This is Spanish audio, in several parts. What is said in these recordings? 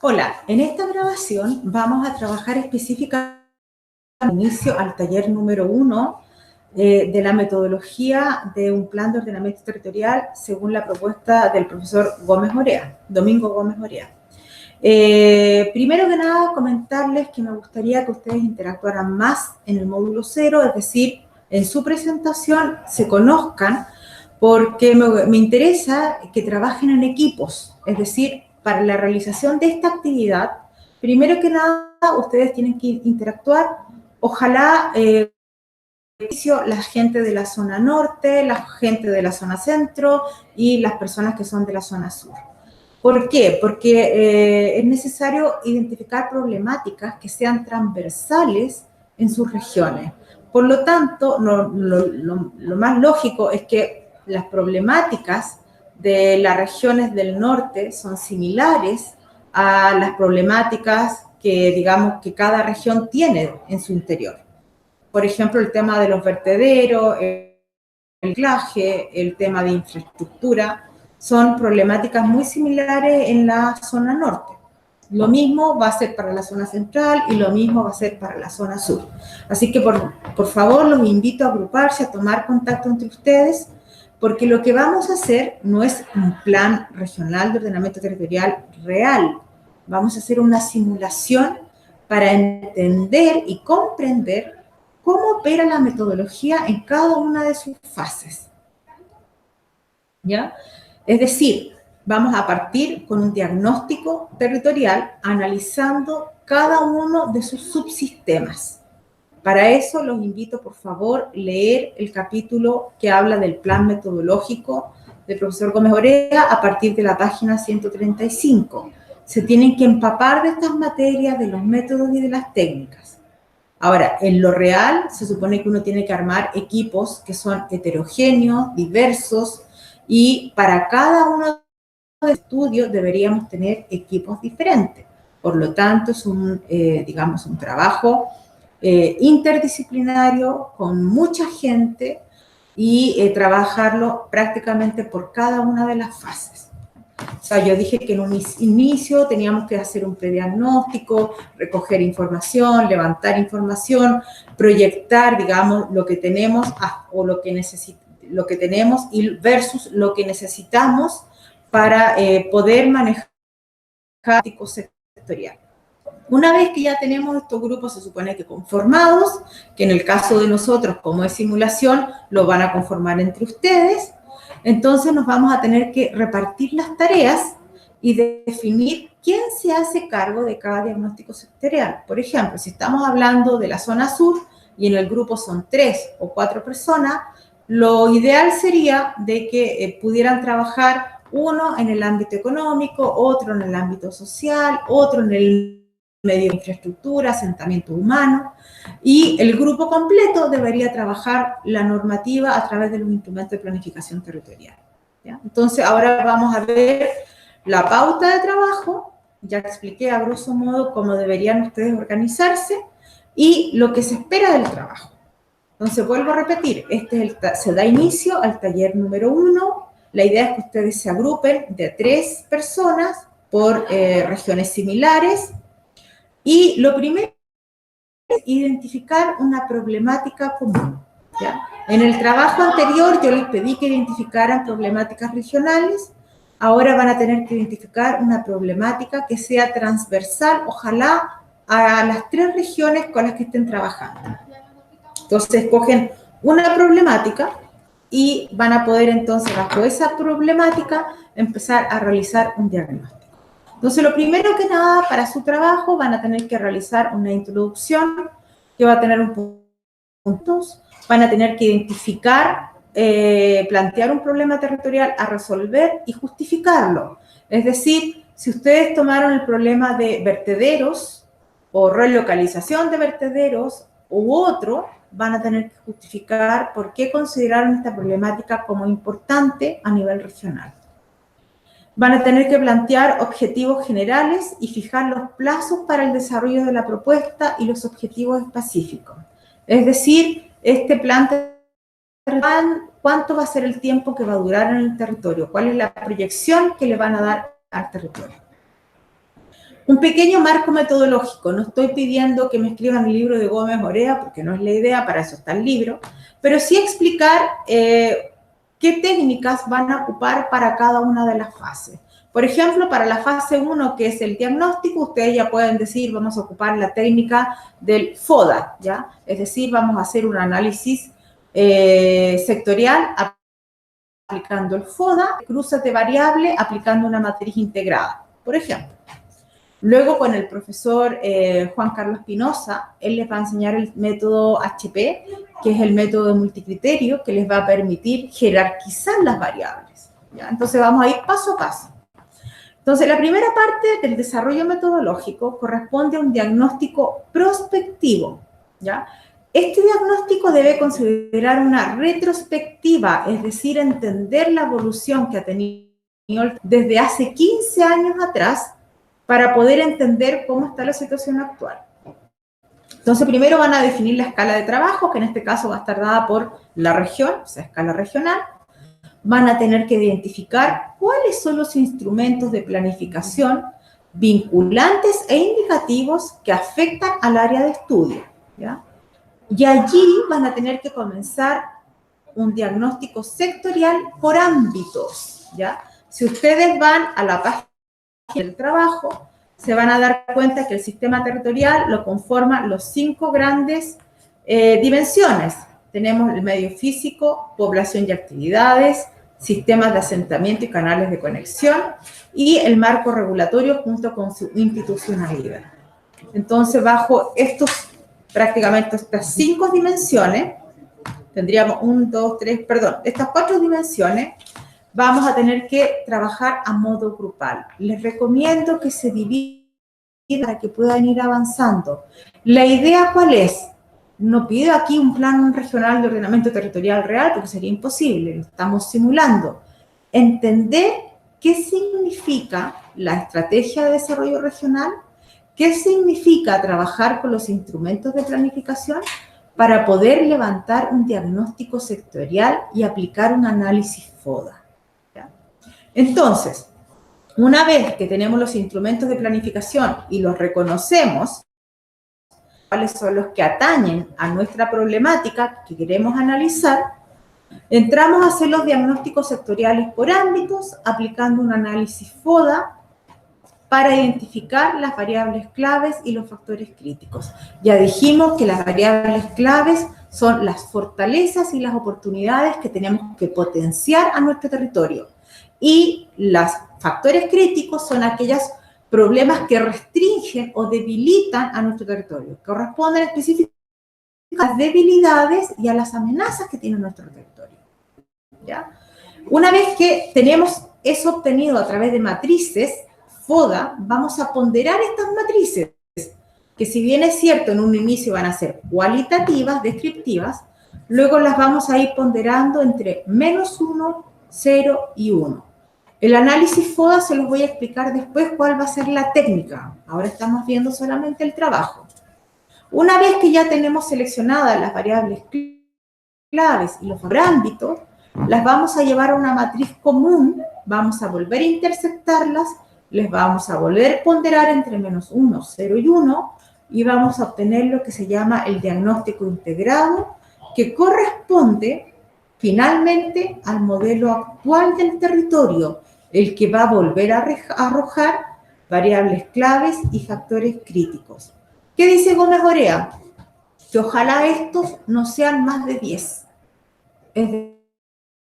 Hola, en esta grabación vamos a trabajar específicamente al inicio al taller número 1 de la metodología de un plan de ordenamiento territorial según la propuesta del profesor Domingo Gómez Orea. Primero que nada, comentarles que me gustaría que ustedes interactuaran más en el módulo 0, es decir, en su presentación se conozcan, porque me interesa que trabajen en equipos, es decir, para la realización de esta actividad, primero que nada, ustedes tienen que interactuar, ojalá la gente de la zona norte, la gente de la zona centro y las personas que son de la zona sur. ¿Por qué? Porque es necesario identificar problemáticas que sean transversales en sus regiones. Por lo tanto, lo más lógico es que las problemáticas de las regiones del norte son similares a las problemáticas que, digamos, que cada región tiene en su interior. Por ejemplo, el tema de los vertederos, el reciclaje, el tema de infraestructura, son problemáticas muy similares en la zona norte. Lo mismo va a ser para la zona central y lo mismo va a ser para la zona sur. Así que, por favor, los invito a agruparse, a tomar contacto entre ustedes, porque lo que vamos a hacer no es un plan regional de ordenamiento territorial real. Vamos a hacer una simulación para entender y comprender cómo opera la metodología en cada una de sus fases. ¿Ya? Es decir, vamos a partir con un diagnóstico territorial analizando cada uno de sus subsistemas. Para eso los invito, por favor, a leer el capítulo que habla del plan metodológico del profesor Gómez Orea a partir de la página 135. Se tienen que empapar de estas materias, de los métodos y de las técnicas. Ahora, en lo real, se supone que uno tiene que armar equipos que son heterogéneos, diversos, y para cada uno de los estudios deberíamos tener equipos diferentes. Por lo tanto, es digamos, un trabajo interdisciplinario con mucha gente y trabajarlo prácticamente por cada una de las fases. O sea, yo dije que en un inicio teníamos que hacer un prediagnóstico, recoger información, levantar información, proyectar, digamos, lo que tenemos o lo que tenemos y versus lo que necesitamos para poder manejar el sectorial. Una vez que ya tenemos estos grupos, se supone que conformados, que en el caso de nosotros, como es simulación, lo van a conformar entre ustedes, entonces nos vamos a tener que repartir las tareas y definir quién se hace cargo de cada diagnóstico sectorial. Por ejemplo, si estamos hablando de la zona sur y en el grupo son 3 o 4 personas, lo ideal sería de que pudieran trabajar uno en el ámbito económico, otro en el ámbito social, otro en el medio de infraestructura, asentamiento humano, y el grupo completo debería trabajar la normativa a través de los instrumentos de planificación territorial. ¿Ya? Entonces, ahora vamos a ver la pauta de trabajo, ya expliqué a grosso modo cómo deberían ustedes organizarse y lo que se espera del trabajo. Entonces, vuelvo a repetir, se da inicio al taller número 1, la idea es que ustedes se agrupen de 3 personas por regiones similares, y lo primero es identificar una problemática común. ¿Ya? En el trabajo anterior yo les pedí que identificaran problemáticas regionales, ahora van a tener que identificar una problemática que sea transversal, ojalá a las 3 regiones con las que estén trabajando. Entonces escogen una problemática y van a poder entonces bajo esa problemática empezar a realizar un diagnóstico. Entonces, lo primero que nada, para su trabajo van a tener que realizar una introducción que va a tener un puntos, van a tener que identificar, plantear un problema territorial a resolver y justificarlo. Es decir, si ustedes tomaron el problema de vertederos o relocalización de vertederos u otro, van a tener que justificar por qué consideraron esta problemática como importante a nivel regional. Van a tener que plantear objetivos generales y fijar los plazos para el desarrollo de la propuesta y los objetivos específicos. Es decir, este plan, ¿cuánto va a ser el tiempo que va a durar en el territorio? ¿Cuál es la proyección que le van a dar al territorio? Un pequeño marco metodológico. No estoy pidiendo que me escriban el libro de Gómez Morea, porque no es la idea, para eso está el libro, pero sí explicar qué técnicas van a ocupar para cada una de las fases. Por ejemplo, para la fase 1, que es el diagnóstico, ustedes ya pueden decir, vamos a ocupar la técnica del FODA, ¿ya? Es decir, vamos a hacer un análisis sectorial aplicando el FODA, cruces de variable aplicando una matriz integrada, por ejemplo. Luego, con el profesor Juan Carlos Pinoza, él les va a enseñar el método HP, que es el método de multicriterio, que les va a permitir jerarquizar las variables, ¿ya? Entonces, vamos a ir paso a paso. Entonces, la primera parte del desarrollo metodológico corresponde a un diagnóstico prospectivo, ¿ya? Este diagnóstico debe considerar una retrospectiva, es decir, entender la evolución que ha tenido desde hace 15 años atrás para poder entender cómo está la situación actual. Entonces, primero van a definir la escala de trabajo, que en este caso va a estar dada por la región, o sea, escala regional. Van a tener que identificar cuáles son los instrumentos de planificación vinculantes e indicativos que afectan al área de estudio, ¿ya? Y allí van a tener que comenzar un diagnóstico sectorial por ámbitos, ¿ya? Si ustedes van a la página del trabajo, se van a dar cuenta que el sistema territorial lo conforman los 5 grandes dimensiones. Tenemos el medio físico, población y actividades, sistemas de asentamiento y canales de conexión, y el marco regulatorio junto con su institucionalidad. Entonces, bajo prácticamente estas 5 dimensiones, tendríamos estas 4 dimensiones, vamos a tener que trabajar a modo grupal. Les recomiendo que se dividan para que puedan ir avanzando. ¿La idea cuál es? No pido aquí un plan regional de ordenamiento territorial real, porque sería imposible, lo estamos simulando. Entender qué significa la estrategia de desarrollo regional, qué significa trabajar con los instrumentos de planificación para poder levantar un diagnóstico sectorial y aplicar un análisis FODA. ¿Ya? Entonces, una vez que tenemos los instrumentos de planificación y los reconocemos, cuáles son los que atañen a nuestra problemática que queremos analizar, entramos a hacer los diagnósticos sectoriales por ámbitos, aplicando un análisis FODA para identificar las variables claves y los factores críticos. Ya dijimos que las variables claves son las fortalezas y las oportunidades que tenemos que potenciar a nuestro territorio. Y los factores críticos son aquellos problemas que restringen o debilitan a nuestro territorio, corresponden específicamente a las debilidades y a las amenazas que tiene nuestro territorio, ¿ya? Una vez que tenemos eso obtenido a través de matrices FODA, vamos a ponderar estas matrices, que si bien es cierto, en un inicio van a ser cualitativas, descriptivas, luego las vamos a ir ponderando entre -1, 0 y 1. El análisis FODA se los voy a explicar después cuál va a ser la técnica. Ahora estamos viendo solamente el trabajo. Una vez que ya tenemos seleccionadas las variables claves y los ámbitos, las vamos a llevar a una matriz común, vamos a volver a intersectarlas, les vamos a volver a ponderar entre -1, 0 y 1, y vamos a obtener lo que se llama el diagnóstico integrado, que corresponde finalmente al modelo actual del territorio, el que va a volver a arrojar variables claves y factores críticos. ¿Qué dice Gómez Morea? Que ojalá estos no sean más de 10. Es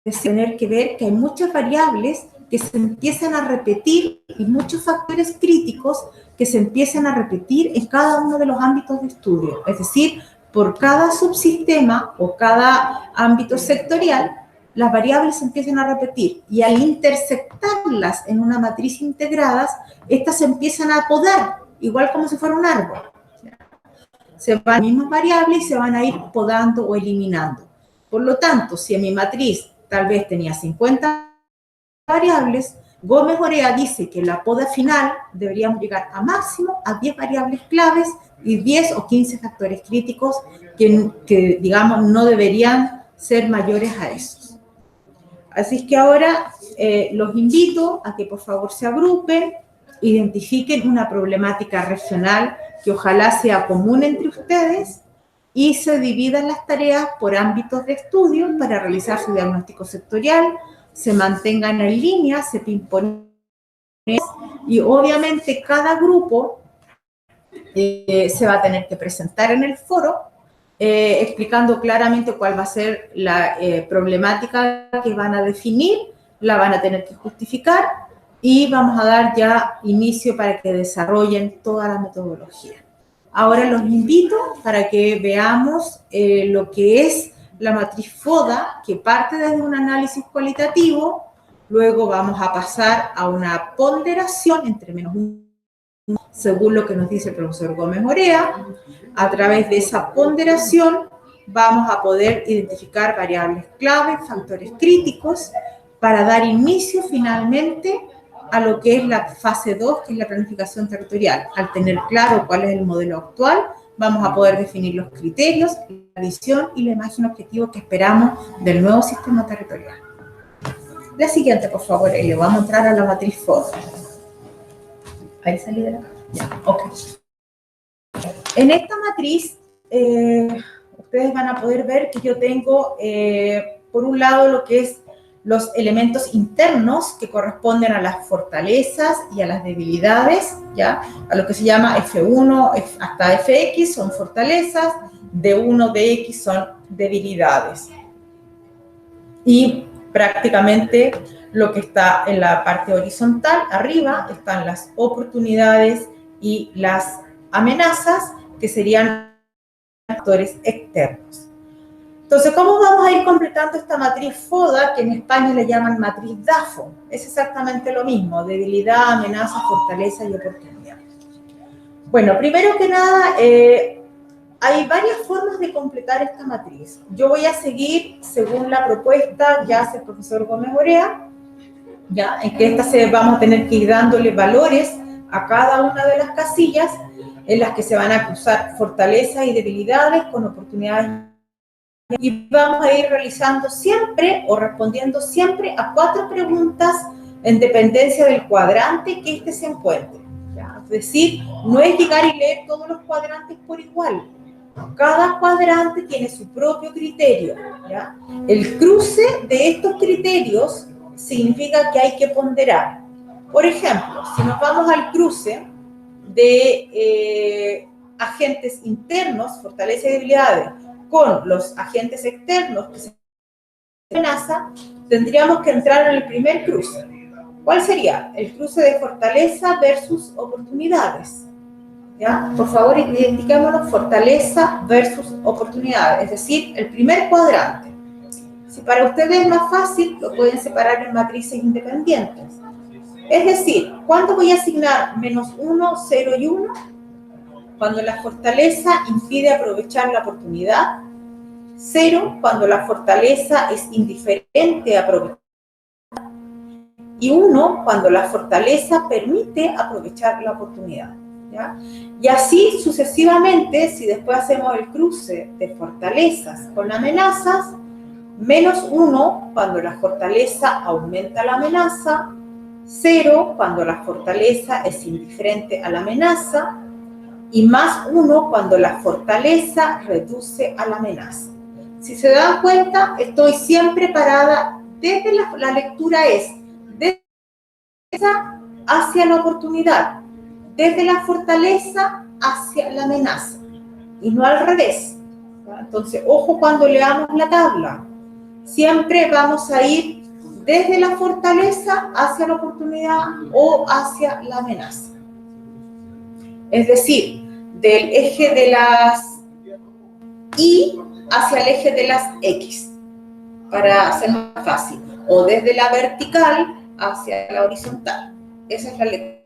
decir, tener que ver que hay muchas variables que se empiezan a repetir y muchos factores críticos que se empiezan a repetir en cada uno de los ámbitos de estudio. Es decir, por cada subsistema o cada ámbito sectorial, las variables se empiezan a repetir y al intersectarlas en una matriz integrada, estas se empiezan a podar, igual como si fuera un árbol. Se van las mismas variables y se van a ir podando o eliminando. Por lo tanto, si en mi matriz tal vez tenía 50 variables, Gómez Morea dice que en la poda final deberíamos llegar a máximo a 10 variables claves y 10 o 15 factores críticos que digamos, no deberían ser mayores a esos. Así es que ahora los invito a que por favor se agrupen identifiquen una problemática regional que ojalá sea común entre ustedes y se dividan las tareas por ámbitos de estudio para realizar su diagnóstico sectorial, se mantengan en línea, se pimponen y obviamente cada grupo se va a tener que presentar en el foro explicando claramente cuál va a ser la problemática que van a definir, la van a tener que justificar y vamos a dar ya inicio para que desarrollen toda la metodología. Ahora los invito para que veamos lo que es la matriz FODA, que parte desde un análisis cualitativo, luego vamos a pasar a una ponderación entre -1, según lo que nos dice el profesor Gómez Orea. A través de esa ponderación vamos a poder identificar variables clave, factores críticos, para dar inicio finalmente a lo que es la fase 2, que es la planificación territorial. Al tener claro cuál es el modelo actual, vamos a poder definir los criterios, la visión y la imagen objetivo que esperamos del nuevo sistema territorial. La siguiente, por favor, Elio. Vamos a entrar a la matriz FODA. Ahí salí de la... Ya, ok. En esta matriz, ustedes van a poder ver que yo tengo, por un lado, lo que es los elementos internos que corresponden a las fortalezas y a las debilidades, ¿ya? A lo que se llama F1 hasta Fx son fortalezas, D1, Dx son debilidades. Y prácticamente lo que está en la parte horizontal, arriba, están las oportunidades y las amenazas, que serían factores externos. Entonces, ¿cómo vamos a ir completando esta matriz FODA, que en España le llaman matriz DAFO? Es exactamente lo mismo, debilidad, amenaza, fortaleza y oportunidad. Bueno, primero que nada, hay varias formas de completar esta matriz. Yo voy a seguir según la propuesta que hace el profesor Gómez Orea, ¿ya? En que vamos a tener que ir dándole valores a cada una de las casillas en las que se van a cruzar fortalezas y debilidades con oportunidades. Y vamos a ir realizando siempre o respondiendo siempre a 4 preguntas en dependencia del cuadrante que se encuentre, ¿ya? Es decir, no es llegar y leer todos los cuadrantes por igual. Cada cuadrante tiene su propio criterio, ¿ya? El cruce de estos criterios significa que hay que ponderar. Por ejemplo, si nos vamos al cruce de agentes internos, fortalezas y debilidades, con los agentes externos que se amenaza, tendríamos que entrar en el primer cruce. ¿Cuál sería? El cruce de fortaleza versus oportunidades, ¿ya? Por favor, identifiquémonos fortaleza versus oportunidades, es decir, el primer cuadrante. Si para ustedes es más fácil, lo pueden separar en matrices independientes. Es decir, ¿cuándo voy a asignar -1, 0 y 1? Cuando la fortaleza impide aprovechar la oportunidad. 0, cuando la fortaleza es indiferente a aprovechar. Y 1, cuando la fortaleza permite aprovechar la oportunidad, ¿ya? Y así sucesivamente, si después hacemos el cruce de fortalezas con amenazas, -1 cuando la fortaleza aumenta la amenaza, 0 cuando la fortaleza es indiferente a la amenaza, y +1 cuando la fortaleza reduce a la amenaza. Si se dan cuenta, estoy siempre parada desde la lectura es desde la hacia la oportunidad, desde la fortaleza hacia la amenaza, y no al revés. Entonces, ojo cuando leamos la tabla. Siempre vamos a ir desde la fortaleza hacia la oportunidad o hacia la amenaza. Es decir, del eje de las Y hacia el eje de las X, para hacer más fácil. O desde la vertical hacia la horizontal. Esa es la lectura.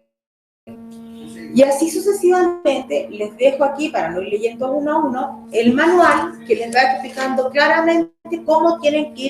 Y así sucesivamente, les dejo aquí, para no ir leyendo uno a uno, el manual que les va explicando claramente cómo tienen que ir